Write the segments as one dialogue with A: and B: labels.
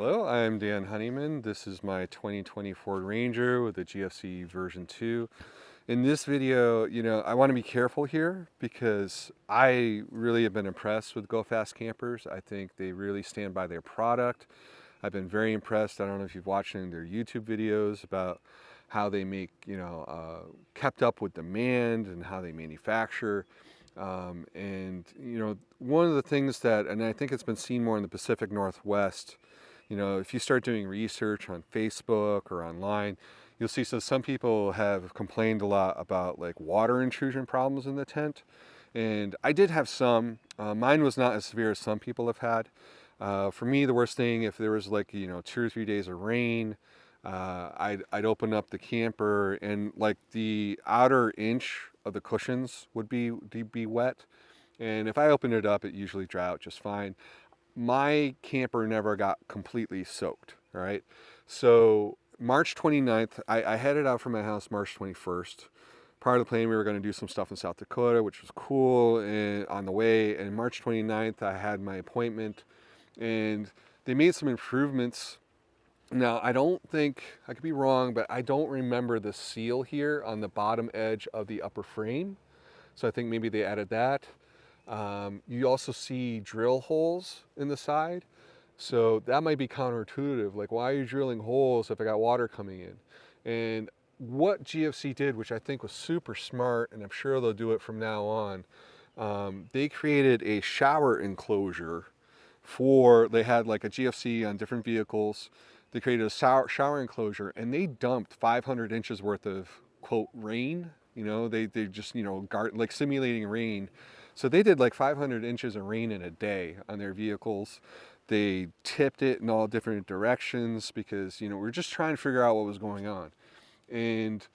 A: Hello, I'm Dan Hunneyman. This is my 2020 Ford Ranger with the GFC version 2. In this video, I want to be careful here because I really have been impressed with Go Fast campers. I think they really stand by their product. I've been very impressed. I don't know if you've watched any of their YouTube videos about how they make, kept up with demand and how they manufacture. One of the things that, and I think it's been seen more in the Pacific Northwest, if you start doing research on Facebook or online, you'll see so some people have complained a lot about like water intrusion problems in the tent. And I did have some. Mine was not as severe as some people have had. For me, the worst thing, if there was like, 2 or 3 days of rain, I'd open up the camper and like the outer inch of the cushions would be wet. And if I opened it up, it usually dry out just fine. My camper never got completely soaked, all right? So March 29th, I headed out from my house March 21st. Part of the plan, we were going to do some stuff in South Dakota, which was cool, and on the way. And March 29th, I had my appointment, and they made some improvements. Now, I don't think, I could be wrong, but I don't remember the seal here on the bottom edge of the upper frame. So I think maybe they added that. You also see drill holes in the side. So that might be counterintuitive. Like, why are you drilling holes if I got water coming in? And what GFC did, which I think was super smart, and I'm sure they'll do it from now on, they created a shower enclosure they had like a GFC on different vehicles. They created a shower enclosure, and they dumped 500 inches worth of, quote, rain. They just, like simulating rain. So they did like 500 inches of rain in a day on their vehicles. They tipped it in all different directions because, we're just trying to figure out what was going on. And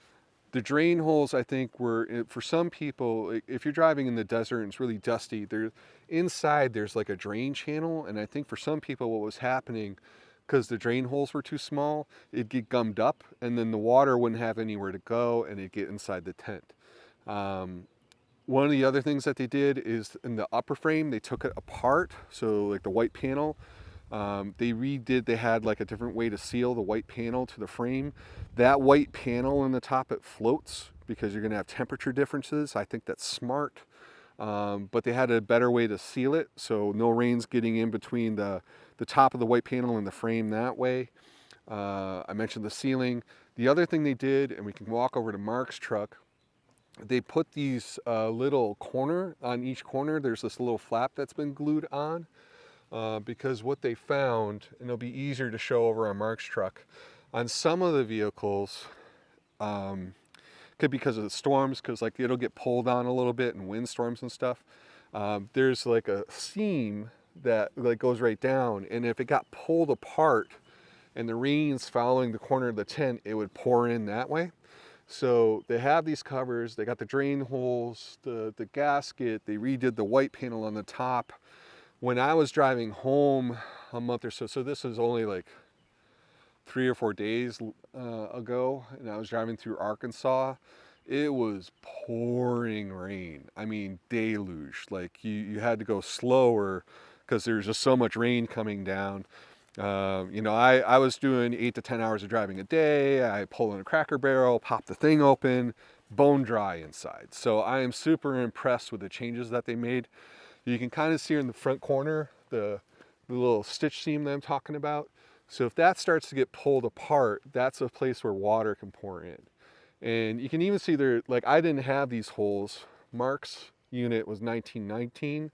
A: the drain holes, I think, were, for some people, if you're driving in the desert and it's really dusty, inside there's like a drain channel. And I think for some people what was happening, because the drain holes were too small, it'd get gummed up and then the water wouldn't have anywhere to go and it'd get inside the tent. One of the other things that they did is in the upper frame, they took it apart. So like the white panel, they had like a different way to seal the white panel to the frame. That white panel on the top, it floats because you're gonna have temperature differences. I think that's smart. But they had a better way to seal it. So no rain's getting in between the top of the white panel and the frame that way. I mentioned the sealing. The other thing they did, and we can walk over to Mark's truck, they put these little corner on each corner. There's this little flap that's been glued on because what they found, and it'll be easier to show over on Mark's truck, on some of the vehicles, could be because of the storms, because like it'll get pulled on a little bit and windstorms and stuff. There's like a seam that like goes right down, and if it got pulled apart and the rain's following the corner of the tent, it would pour in that way. So they have these covers, they got the drain holes, the gasket, they redid the white panel on the top. When I was driving home a month or so this was only like 3 or 4 days ago, and I was driving through Arkansas, it was pouring rain. I mean, deluge. Like you had to go slower because there's just so much rain coming down. I was doing 8 to 10 hours of driving a day. I pull in a Cracker Barrel, pop the thing open, bone dry inside. So I am super impressed with the changes that they made. You can kind of see in the front corner, the little stitch seam that I'm talking about. So if that starts to get pulled apart, that's a place where water can pour in. And you can even see there, like I didn't have these holes. Mark's unit was 1919.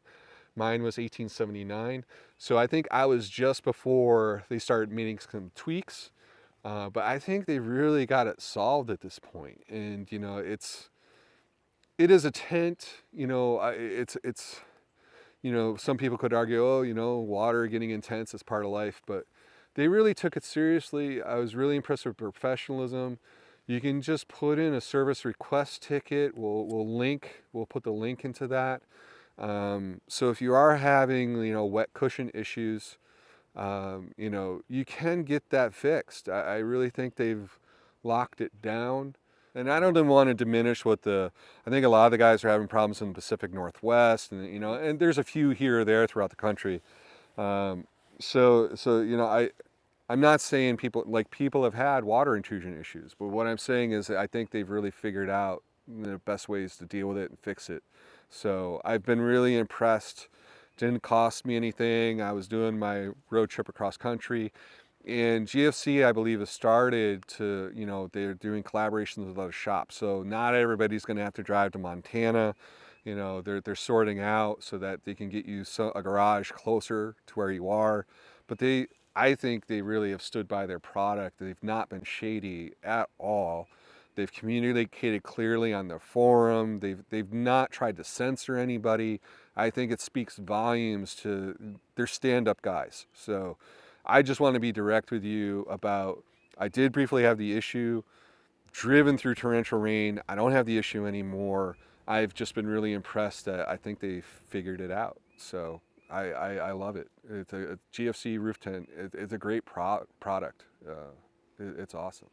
A: Mine was 1879. So I think I was just before they started making some tweaks. But I think they really got it solved at this point. And, it is a tent, some people could argue, water getting intense is part of life, but they really took it seriously. I was really impressed with professionalism. You can just put in a service request ticket. We'll put the link into that. So if you are having, wet cushion issues, you can get that fixed. I really think they've locked it down. And I don't even want to diminish I think a lot of the guys are having problems in the Pacific Northwest, and there's a few here or there throughout the country. I I'm not saying people have had water intrusion issues, but what I'm saying is that I think they've really figured out the best ways to deal with it and fix it. So I've been really impressed. Didn't cost me anything. I was doing my road trip across country, and GFC, I believe, has started to, they're doing collaborations with other shops. So not everybody's going to have to drive to Montana. They're sorting out so that they can get you a garage closer to where you are. But I think they really have stood by their product. They've not been shady at all. They've communicated clearly on their forum. They've not tried to censor anybody. I think it speaks volumes to their stand-up guys. So I just want to be direct with you about, I did briefly have the issue, driven through torrential rain. I don't have the issue anymore. I've just been really impressed that I think they figured it out. So I love it. It's a GFC roof tent. It's a great product. It's awesome.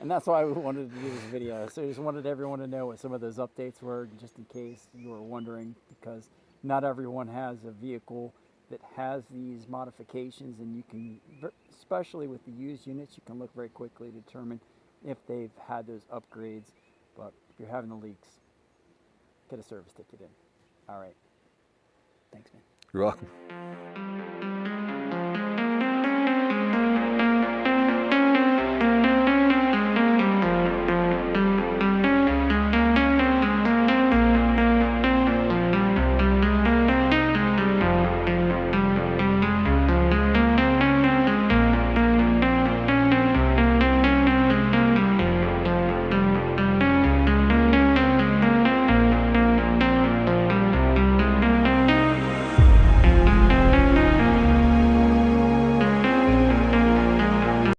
B: And that's why we wanted to do this video. So we just wanted everyone to know what some of those updates were, just in case you were wondering, because not everyone has a vehicle that has these modifications, and you can, especially with the used units, you can look very quickly to determine if they've had those upgrades. But if you're having the leaks, get a service ticket in. All right. Thanks, man.
A: You're welcome.